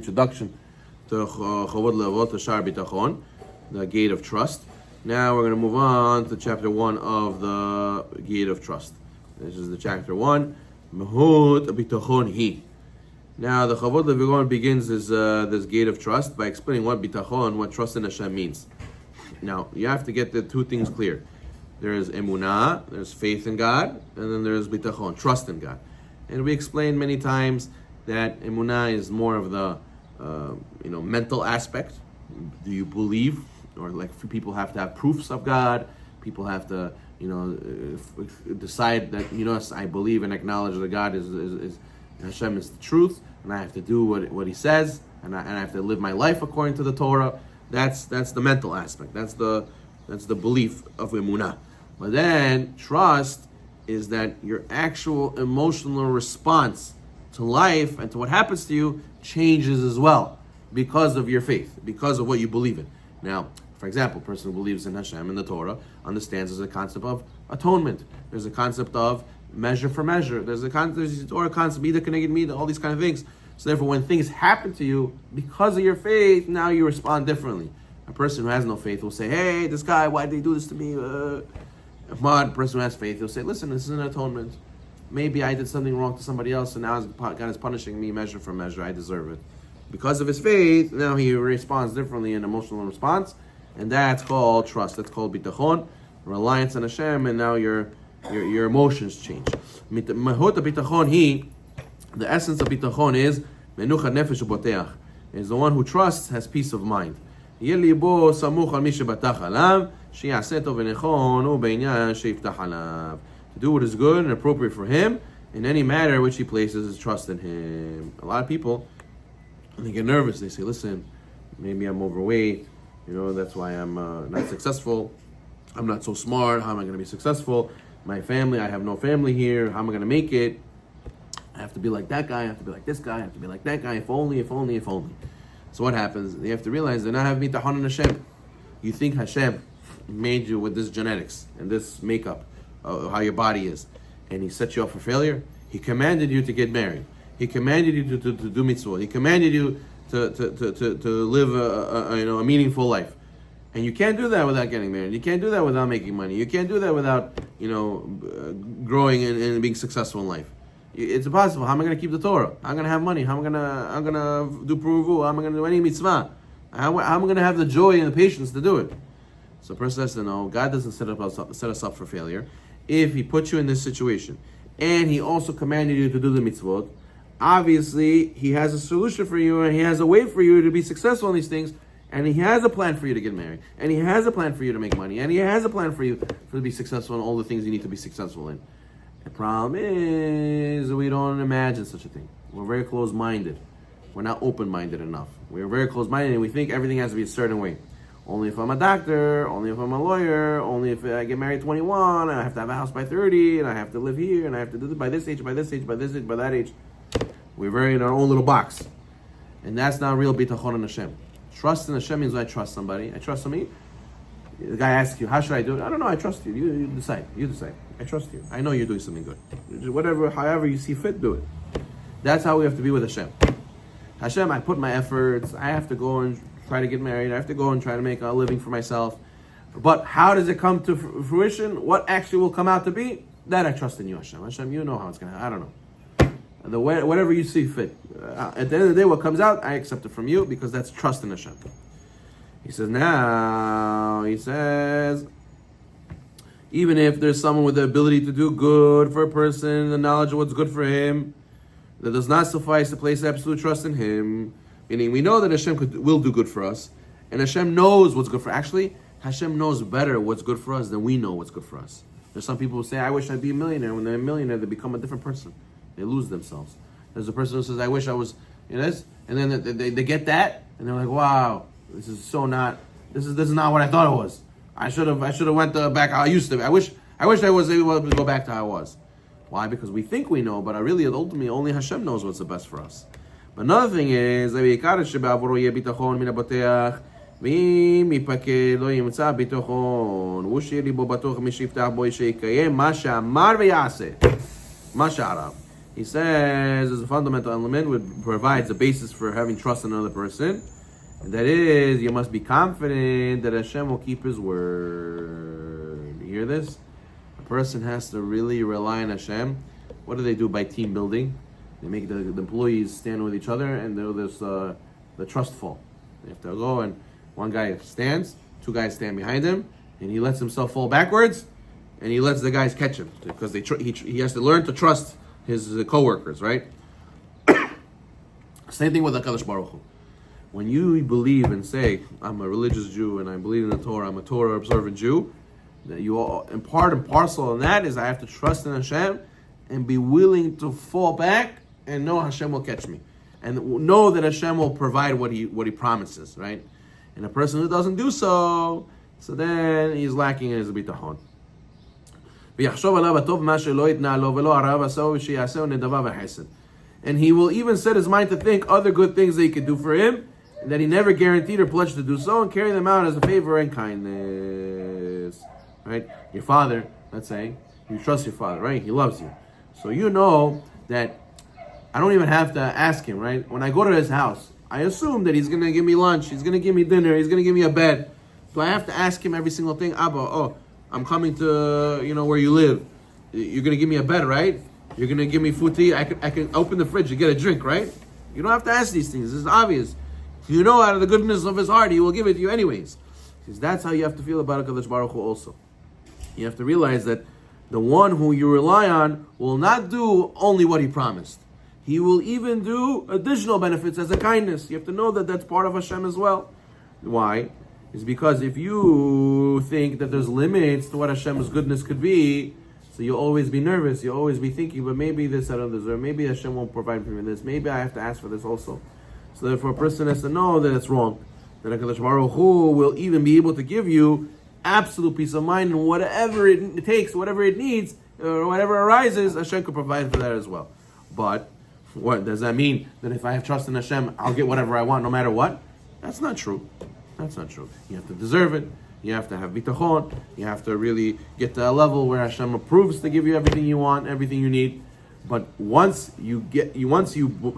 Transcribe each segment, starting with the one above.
Introduction to Chavod Levot Shar Bitachon, the gate of trust. Now we're going to move on to chapter 1 of the gate of trust. This is the chapter 1, Mahut Bitachon Hi. Now the Chavod Levot begins this gate of trust by explaining what Bitachon, what trust in Hashem means. Now you have to get the two things clear. There is emunah, there's faith in God, and then there's bitachon, trust in God. And we explained many times that emunah is more of the mental aspect. Do you believe? Or like people have to have proofs of God. People have to decide that yes, I believe and acknowledge that God is Hashem is the truth, and I have to do what He says, and I have to live my life according to the Torah. That's the mental aspect. That's the belief of emunah. But then trust is that your actual emotional response to life and to what happens to you changes as well because of your faith, because of what you believe in. Now, for example, a person who believes in Hashem and the Torah understands there's a concept of atonement. There's a concept of measure for measure. There's a Torah concept, mida connected mida, all these kind of things. So therefore, when things happen to you because of your faith, now you respond differently. A person who has no faith will say, "Hey, this guy, why did he do this to me?" But a person who has faith, he'll say, "Listen, this is an atonement. Maybe I did something wrong to somebody else, and now God is punishing me measure for measure. I deserve it." Because of his faith, now he responds differently in emotional response, and that's called trust. That's called bitachon, reliance on Hashem, and now your emotions change. Mahut bitachon the essence of bitachon is menucha nefesh uboteach. Is the one who trusts has peace of mind. To do what is good and appropriate for him in any matter which he places his trust in him. A lot of people, when they get nervous, they say, "Listen, maybe I'm overweight, that's why I'm not successful. I'm not so smart. How am I going to be successful? My family, I have no family here. How am I going to make it? I have to be like that guy. I have to be like this guy. I have to be like that guy. If only, if only, if only." So what happens? They have to realize they're not having bitachon in Hashem. You think Hashem made you with this genetics and this makeup, how your body is, and He set you up for failure? He commanded you to get married. He commanded you to do mitzvot. He commanded you to live a meaningful life. And you can't do that without getting married. You can't do that without making money. You can't do that without growing and being successful in life. It's impossible. How am I going to keep the Torah? I'm going to have money. How am I going to do puruvu? How am I going to do any mitzvah? How am I going to have the joy and the patience to do it? So a person has to know God doesn't set us up for failure. If He put you in this situation and He also commanded you to do the mitzvot, obviously He has a solution for you and He has a way for you to be successful in these things, and He has a plan for you to get married, and He has a plan for you to make money, and He has a plan for you to be successful in all the things you need to be successful in. The problem is we don't imagine such a thing. We're very close-minded. We're not open-minded enough. We're very close-minded and we think everything has to be a certain way. Only if I'm a doctor, only if I'm a lawyer, only if I get married at 21, and I have to have a house by 30, and I have to live here, and I have to do this by this age, by this age, by this age, by that age. We're very in our own little box. And that's not real bitachon in Hashem. Trust in Hashem means when I trust somebody. I trust somebody. The guy asks you, "How should I do it?" "I don't know, I trust you. You decide. You decide. I trust you. I know you're doing something good. However you see fit, do it." That's how we have to be with Hashem. Hashem, I put my efforts. I have to go and try to get married. I have to go and try to make a living for myself. But how does it come to fruition? What actually will come out to be? That I trust in you, Hashem. Hashem, you know how it's going to happen. I don't know. Whatever you see fit. At the end of the day, what comes out, I accept it from you because that's trust in Hashem. He says, even if there's someone with the ability to do good for a person, the knowledge of what's good for him, that does not suffice to place absolute trust in Him. Meaning, we know that Hashem will do good for us, and Hashem knows what's good for us. Actually, Hashem knows better what's good for us than we know what's good for us. There's some people who say, "I wish I'd be a millionaire." When they're a millionaire, they become a different person. They lose themselves. There's a person who says, "I wish I was this," and then they get that, and they're like, "Wow, this is not what I thought it was. I should have went back how I used to. I wish I was able to go back to how I was." Why? Because we think we know, but really, ultimately, only Hashem knows what's the best for us. But another thing is, he says, is a fundamental element which provides a basis for having trust in another person. And that is, you must be confident that Hashem will keep His word. You hear this? A person has to really rely on Hashem. What do they do by team building? They make the employees stand with each other, and there's the trust fall. They have to go, and one guy stands, two guys stand behind him, and he lets himself fall backwards, and he lets the guys catch him because he has to learn to trust his co-workers, right? Same thing with HaKadosh Baruch Hu. When you believe and say, I'm a religious Jew and I believe in the Torah, I'm a Torah observant Jew, that you all, and part and parcel of that is I have to trust in Hashem and be willing to fall back and know Hashem will catch me. And know that Hashem will provide what he promises, right? And a person who doesn't do so then he's lacking in his bitachon. And he will even set his mind to think other good things that he could do for him, and that he never guaranteed or pledged to do so, and carry them out as a favor and kindness. Right? Your father, let's say, you trust your father, right? He loves you. So you know that I don't even have to ask him, right? When I go to his house, I assume that he's going to give me lunch, he's going to give me dinner, he's going to give me a bed. Do I have to ask him every single thing? Abba, I'm coming to, where you live. You're going to give me a bed, right? You're going to give me food to eat. I can open the fridge and get a drink, right? You don't have to ask these things. This is obvious. You know out of the goodness of his heart, he will give it to you anyways. Because that's how you have to feel about HaKadosh Baruch Hu also. You have to realize that the one who you rely on will not do only what he promised. He will even do additional benefits as a kindness. You have to know that that's part of Hashem as well. Why? It's because if you think that there's limits to what Hashem's goodness could be, so you'll always be nervous, you'll always be thinking, but maybe this I don't deserve, maybe Hashem won't provide for me this, maybe I have to ask for this also. So therefore a person has to know that it's wrong. That HaKadosh Baruch Hu will even be able to give you absolute peace of mind, and whatever it takes, whatever it needs, or whatever arises, Hashem could provide for that as well. But what does that mean? That if I have trust in Hashem, I'll get whatever I want no matter what? That's not true. That's not true. You have to deserve it. You have to have bitachon. You have to really get to a level where Hashem approves to give you everything you want, everything you need. But once you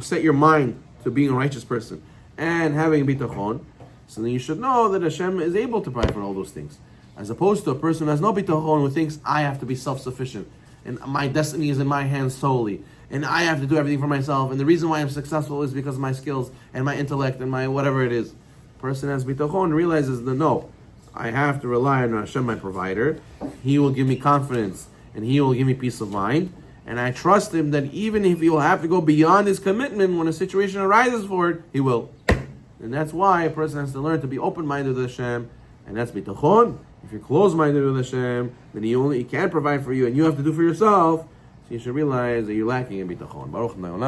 set your mind to being a righteous person and having bitachon, so then you should know that Hashem is able to provide for all those things. As opposed to a person who has no bitachon, who thinks, I have to be self-sufficient, and my destiny is in my hands solely, and I have to do everything for myself, and the reason why I'm successful is because of my skills and my intellect and my whatever it is. Person has bitachon realizes that no, I have to rely on Hashem, my provider. He will give me confidence and He will give me peace of mind. And I trust Him that even if He will have to go beyond His commitment when a situation arises for it, He will. And that's why a person has to learn to be open-minded with Hashem, and that's bitachon. If you're closed-minded with Hashem, then He can't provide for you, and you have to do for yourself. So you should realize that you're lacking in bitachon. Baruch Adonai.